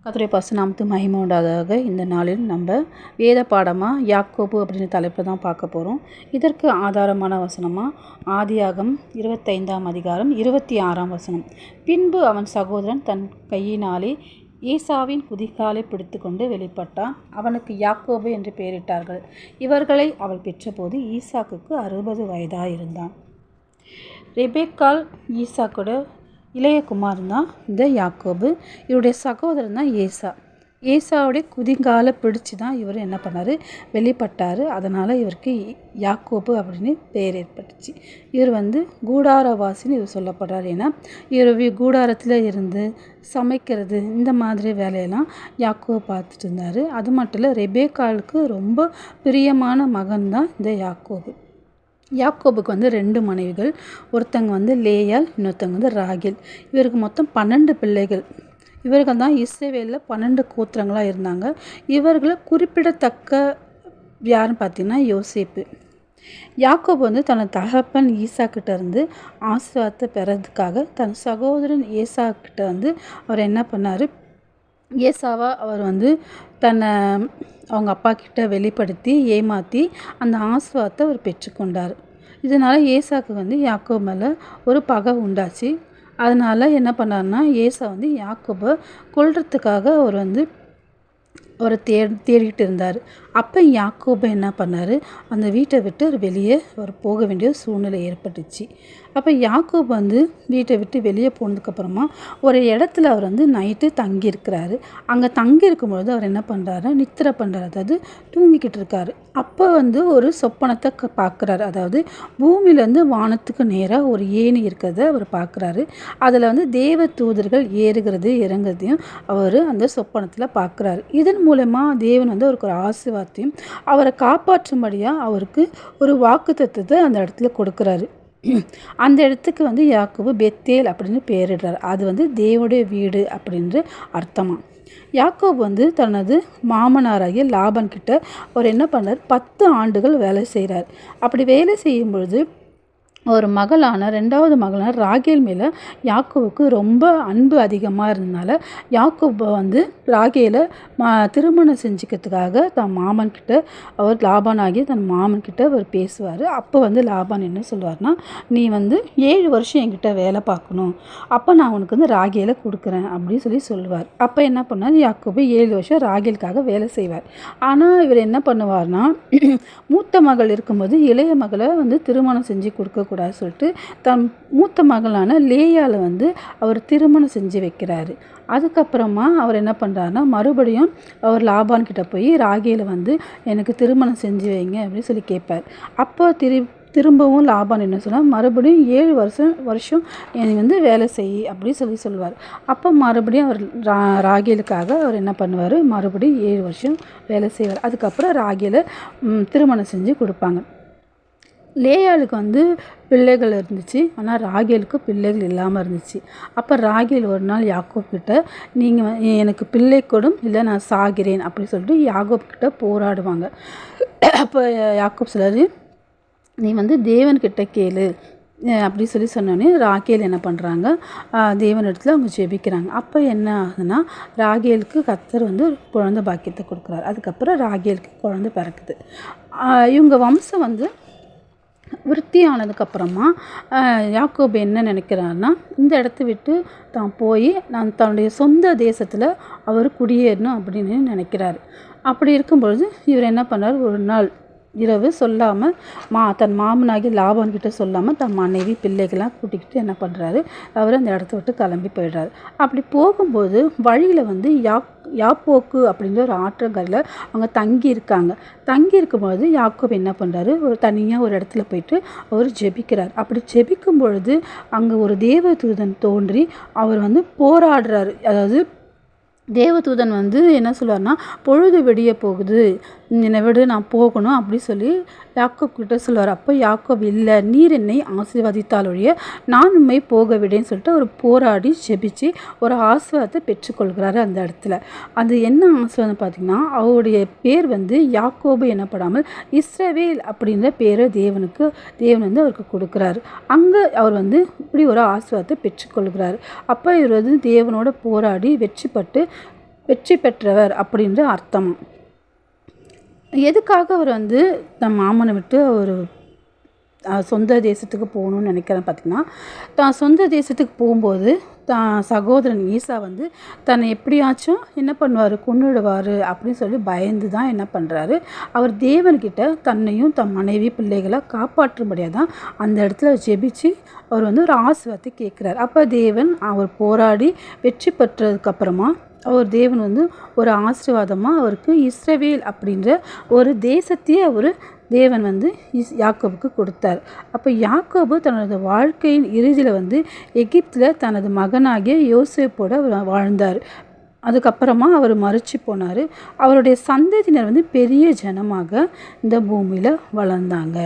கர்த்தருடைய பரிசுத்த நாமத்துக்கு மகிமை உண்டாவதாக. இந்த நாளில் நம்ம வேத பாடமாக யாக்கோபு அப்படின்ற தலைப்பில் தான் பார்க்க போகிறோம். இதற்கு ஆதாரமான வசனமாக ஆதியாகமம் 25ஆம் அதிகாரம் 26ஆம் வசனம். பின்பு அவன் சகோதரன் தன் கையினாலே ஏசாவின் குதிகாலை பிடித்து கொண்டு வெளிப்பட்டான். அவனுக்கு யாக்கோபு என்று பெயரிட்டார்கள். இவர்களை அவள் பெற்றபோது ஈசாக்குக்கு 60 வயதாயிருந்தான். ரெபேக்காள் ஈசாக்கோட இளைய குமாரன் தான் இந்த யாக்கோபு. இவருடைய சகோதரன் தான் ஏசாவுடைய குதிங்காலை பிடிச்சி தான் இவர் என்ன பண்ணார், வெளிப்பட்டார். அதனால் இவருக்கு யாக்கோபு அப்படின்னு பெயர் ஏற்பட்டுச்சு. இவர் கூடாரவாசின்னு இவர் சொல்லப்படுறார். ஏன்னா இவர் கூடாரத்தில் இருந்து சமைக்கிறது இந்த மாதிரி வேலையெல்லாம் யாக்கோபு பார்த்துட்டு இருந்தார். அது மட்டும் இல்லை, ரெபேக்காளுக்கு ரொம்ப பிரியமான மகன் தான் இந்த யாக்கோபு. யாக்கோபுக்கு 2 மனைவிகள். ஒருத்தங்க லேயாள், இன்னொருத்தங்க ராகேல். இவருக்கு மொத்தம் 12 பிள்ளைகள். இவர்கள் தான் இஸ்ரவேலில் 12 கோத்திரங்களாக இருந்தாங்க. இவர்களை குறிப்பிடத்தக்க யாருன்னு பார்த்தீங்கன்னா யோசேப்பு. யாக்கோபு தன் தகப்பன் ஈசாக்கிட்ட இருந்து ஆசீர்வாதத்தை பெறதுக்காக தன் சகோதரன் ஏசாக்கிட்ட அவர் என்ன பண்ணார், ஏசாவா அவர் தன்னை அவங்க அப்பா கிட்ட வெளிப்படுத்தி ஏமாற்றி அந்த ஆசீர்வாதத்தை அவர் பெற்றுக்கொண்டார். இதனால் ஏசாக்கு யாக்கோபு மேலே ஒரு பகை உண்டாச்சு. அதனால் என்ன பண்ணார்னா, ஏசா யாக்கோபை கொல்றதுக்காக அவர் தேடிட்டு இருந்தார். அப்போ யாக்கோபு என்ன பண்ணார், அந்த வீட்டை விட்டு வெளியே போக வேண்டிய சூழ்நிலை ஏற்பட்டுச்சு. அப்போ யாக்கோபு வீட்டை விட்டு வெளியே போனதுக்கப்புறமா ஒரு இடத்துல அவர் நைட்டு தங்கியிருக்கிறாரு. அங்கே தங்கியிருக்கும்பொழுது அவர் என்ன பண்ணுறாரு, நித்திரை பண்ணுறாரு, அதாவது தூங்கிக்கிட்டு இருக்காரு. அப்போ ஒரு சொப்பனத்தை பார்க்குறாரு. அதாவது பூமியிலேருந்து வானத்துக்கு நேராக ஒரு ஏணி இருக்கிறத அவர் பார்க்குறாரு. அதில் தேவ தூதர்கள் ஏறுகிறது இறங்குறதையும் அவர் அந்த சொப்பனத்தில் பார்க்குறாரு. இதன் மூலமாக தேவன் அவருக்கு ஒரு ஆசீர்வாதத்தையும் அவரை காப்பாற்றும்படியாக அவருக்கு ஒரு வாக்குத்தத்தத்தை அந்த இடத்துல கொடுக்குறாரு. அந்த இடத்துக்கு யாக்கோபு பெத்தேல் அப்படின்னு பெயரிடுறார். அது தேவனுடைய வீடு அப்படின்ற அர்த்தமா. யாக்கோபு தனது மாமனாராகிய லாபான் கிட்ட அவர் என்ன பண்ணார், 10 ஆண்டுகள் வேலை செய்கிறார். அப்படி வேலை செய்யும் பொழுது ஒரு மகளான 2வது மகளான ராகேல் மேலே யாக்கோபுக்கு ரொம்ப அன்பு அதிகமாக இருந்ததுனால யாக்கோபு ராகேலை திருமணம் செஞ்சுக்கிறதுக்காக தன் மாமன்கிட்ட அவர் லாபானாகி தன் மாமன்கிட்ட அவர் பேசுவார். அப்போ லாபான் என்ன சொல்வார்னா, நீ 7 வருஷம் என்கிட்ட வேலை பார்க்கணும், அப்போ நான் உனக்கு ராகேலை கொடுக்குறேன் அப்படின்னு சொல்லுவார். அப்போ என்ன பண்ணார், யாக்கோபு 7 வருஷம் ராகேலுக்காக வேலை செய்வார். ஆனால் இவர் என்ன பண்ணுவார்னா, மூத்த மகள் இருக்கும்போது இளைய மகளை திருமணம் செஞ்சு கொடுக்கக்கூடாது சொல்லிட்டு தன் மூத்த மகளான லேயால அவர் திருமணம் செஞ்சு வைக்கிறாரு. அதுக்கப்புறமா அவர் என்ன பண்ணுறாருனா, மறுபடியும் அவர் லாபான் கிட்ட போய் ராகேலை எனக்கு திருமணம் செஞ்சு வைங்க அப்படின்னு சொல்லி கேட்பார். அப்போ திரும்பவும் லாபான் என்ன சொன்னால், மறுபடியும் 7 வருஷம் நீ வேலை செய் அப்படின்னு சொல்லுவார். அப்போ மறுபடியும் அவர் ராகேலுக்காக அவர் என்ன பண்ணுவார், மறுபடியும் 7 வருஷம் வேலை செய்வார். அதுக்கப்புறம் ராகேலை திருமணம் செஞ்சு கொடுப்பாங்க. லேயாளுக்கு பிள்ளைகள் இருந்துச்சு, ஆனால் ராகேலுக்கு பிள்ளைகள் இல்லாமல் இருந்துச்சு. அப்போ ராகேல் ஒரு நாள் யாக்கோப் கிட்ட, நீங்கள் எனக்கு பிள்ளை கொடும், இல்லை நான் சாகிறேன் அப்படின்னு சொல்லிட்டு யாக்கோப் கிட்ட போராடுவாங்க. அப்போ யாக்கோப் சொல்றாரு, நீ தேவன்கிட்ட கேளு அப்படி சொன்னோன்னே ராகேல் என்ன பண்ணுறாங்க, தேவனிடத்தில் அவங்க ஜெபிக்கிறாங்க. அப்போ என்ன ஆகுதுன்னா, ராகேலுக்கு கர்த்தர் குழந்தை பாக்கியத்தை கொடுக்குறாரு. அதுக்கப்புறம் ராகேலுக்கு குழந்தை பிறக்குது. இவங்க வம்சம் விருத்தியானதுக்கப்புறமா யாக்கோபு என்ன நினைக்கிறாருன்னா, இந்த இடத்த விட்டு தான் போய் நான் தன்னுடைய சொந்த தேசத்தில் அவர் குடியேறணும் அப்படின்னு நினைக்கிறாரு. அப்படி இருக்கும்பொழுது இவர் என்ன பண்ணார், ஒரு நாள் இரவு சொல்லாமல் தன் மாமனாகி லாபான்கிட்ட சொல்லாமல் தன் மனைவி பிள்ளைகள்லாம் கூட்டிக்கிட்டு என்ன பண்ணுறாரு, அவர் அந்த இடத்த விட்டு கிளம்பி போயிடுறாரு. அப்படி போகும்போது வழியில் யாப்போக்கு அப்படின்ற ஒரு ஆற்றங்கரையில் அவங்க தங்கியிருக்கும்போது யாக்கோபு என்ன பண்ணுறாரு, தனியாக ஒரு இடத்துல போயிட்டு அவர் ஜெபிக்கிறார். அப்படி ஜெபிக்கும் பொழுது அங்கே ஒரு தேவதூதன் தோன்றி அவர் போராடுறாரு. அதாவது தேவதூதன் என்ன சொல்லுவார்னா, பொழுது விடிய போகுது, என்னை விடு, நான் போகணும் அப்படி சொல்லி யாக்கோப் கிட்ட சொல்லுவார். அப்போ யாக்கோப், இல்லை, நீர் என்னை ஆசீர்வதித்தாலொழிய நான் உண்மை போக விடேன்னு சொல்லிட்டு அவர் போராடி ஜெபிச்சு ஒரு ஆசீர்வாதத்தை பெற்றுக்கொள்கிறாரு. அந்த இடத்துல அது என்ன ஆசீர்வாதம் பார்த்திங்கன்னா, அவருடைய பேர் யாக்கோபு எனப்படாமல் இஸ்ரவேல் அப்படின்ற பேரை தேவன் அவருக்கு கொடுக்குறாரு. அங்கே அவர் இப்படி ஒரு ஆசீர்வாதத்தை பெற்றுக்கொள்கிறார். அப்போ இவர் தேவனோட போராடி வெற்றி பட்டு வெற்றி பெற்றவர் அப்படின்ற அர்த்தம். எதுக்காக அவர் தன் மாமனை விட்டு அவர் சொந்த தேசத்துக்கு போகணுன்னு நினைக்கிறேன் பார்த்திங்கன்னா, தான் சொந்த தேசத்துக்கு போகும்போது தான் சகோதரன் ஈசா தன்னை எப்படியாச்சும் என்ன பண்ணுவார், கொன்னுடுவார் அப்படின்னு சொல்லி பயந்து தான் என்ன பண்ணுறாரு, அவர் தேவன்கிட்ட தன்னையும் தன் மனைவி பிள்ளைகளை காப்பாற்றும்படியாக தான் அந்த இடத்துல ஜெபிச்சு அவர் ஒரு ஆசீர்வாதத்தை கேட்குறாரு. அப்போ தேவன் அவர் போராடி வெற்றி பெற்றதுக்கப்புறமா அவர் தேவன் ஒரு ஆசீர்வாதமாக அவருக்கு இஸ்ரவேல் அப்படின்ற ஒரு தேசத்தையே அவர் தேவன் யாக்கோபுக்கு கொடுத்தார். அப்போ யாக்கோபு தனது வாழ்க்கையின் இறுதியில் எகிப்தில் தனது மகனாகிய யோசேப்போடு அவர் வாழ்ந்தார். அதுக்கப்புறமா அவர் மரிச்சு போனார். அவருடைய சந்ததியினர் பெரிய ஜனமாக இந்த பூமியில் வளர்ந்தாங்க.